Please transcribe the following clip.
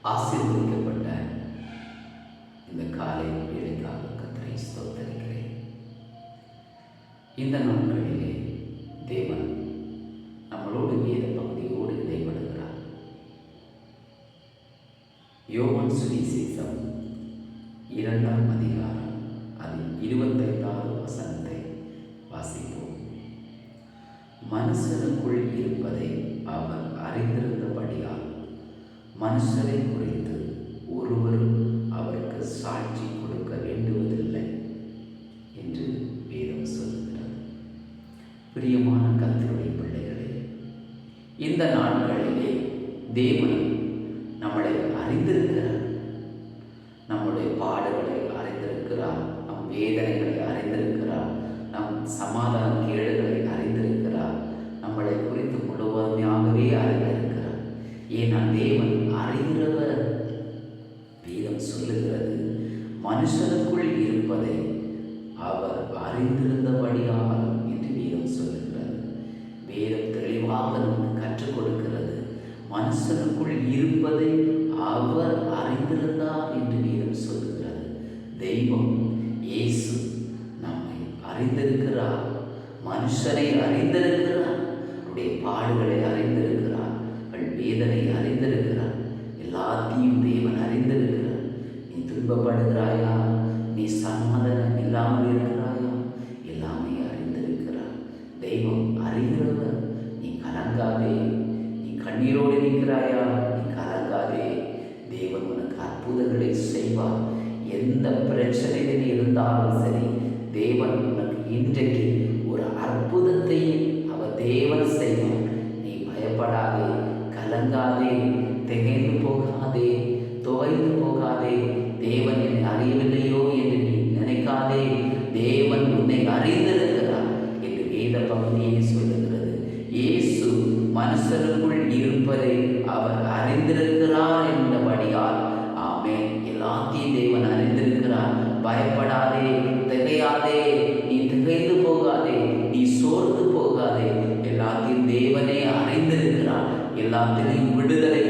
ஆசீர்வதிக்கப்பட்ட இந்த காலை வேளைக்காக கர்த்தரை ஸ்தோத்தரிக்கிறேன். இந்த நாட்களிலே தேவன் நம்மளோடு வேத பகுதியோடு இடைப்படுகிறார். யோவான் சுவிசேஷம் 2ஆம் அதிகாரம் அதில் 25வது வசனத்தை வாசிப்போம். மனுஷனுக்குள் இருப்பதை அவர் அறிந்திருந்தபடியால் மனுஷரை குறித்து ஒருவரும் அவருக்கு சாட்சி கொடுக்க வேண்டுவதில்லை என்று வேதம் சொல்லுகிறது. பிரியமான கர்த்தருடைய பிள்ளைகளே, இந்த நாட்களிலே தேவன் நம்மளை அறிந்திருக்கிறார். நம்முடைய பாடுகளை அறிந்திருக்கிறார், நம் வேதனைகளை அறிந்திருக்கிறார், நம் சமாதான கேடுகளை அறிந்திருக்கிறார், நம்மளை குறித்து முழுவதுமையாகவே அறிந்திருக்கிறார். ஏன்னா தேவன் அறிகிறவர். வேதம் சொல்லுகிறது, மனுஷனுக்குள் இருப்பதை அவர் அறிந்திருந்தபடியால் என்று வேதம் சொல்லுகிறது. வேதம் தெளிவாக நமக்கு கற்றுக் கொடுக்கிறது. மனுஷனுக்குள் இருப்பதை அவர் அறிந்திருந்தார் என்று வேதம் சொல்லுகிறது. தெய்வம் இயேசு நம்மை அறிந்திருக்கிறார், மனுஷனை அறிந்திருக்கிறார், அவருடைய பாடுகளை அறிந்திருக்கிறார், வேதனை அறிந்திருக்கிறார், எல்லாத்தையும் தேவன் அறிந்திருக்கிறார். நீ துன்பப்படுகிறாயா, நீ சமாதானம் இல்லாமல் இருக்கிறாயா, எல்லாமே அறிந்திருக்கிறார். தெய்வம் அறிகிறவர். நீ கலங்காதே. நீ கண்ணீரோடு இருக்கிறாயா, நீ கலங்காதே. தேவன் உனக்கு அற்புதங்களை செய்வார். எந்த பிரச்சனையில் இருந்தாலும் சரி, தேவன் உனக்கு இன்றைக்கு ஒரு அற்புதத்தை அவர் தேவன் செய்வார். நீ பயப்படாதே, கலங்காதே, திகைந்து போகாதே, துவைந்து போகாதே. தேவன் என்னை அறியவில்லையோ என்று நீ நினைக்காதே. தேவன் உன்னை அறிந்திருக்கிறார் என்று வேத பகுதியை சொல்லுகிறது. இயேசு மனுஷனுக்குள் இருப்பதை அவர் அறிந்திருக்கிறார் என்றபடியால் ஆமென். எல்லாத்தையும் தேவன் அறிந்திருக்கிறார். பயப்படாதே, திகையாதே, நீ திகைந்து போகாதே, நீ சோர்ந்து போகாதே. எல்லாத்தையும் தேவனே அறிந்திருக்கிறார். எல்லாத்திலையும் விடுதலை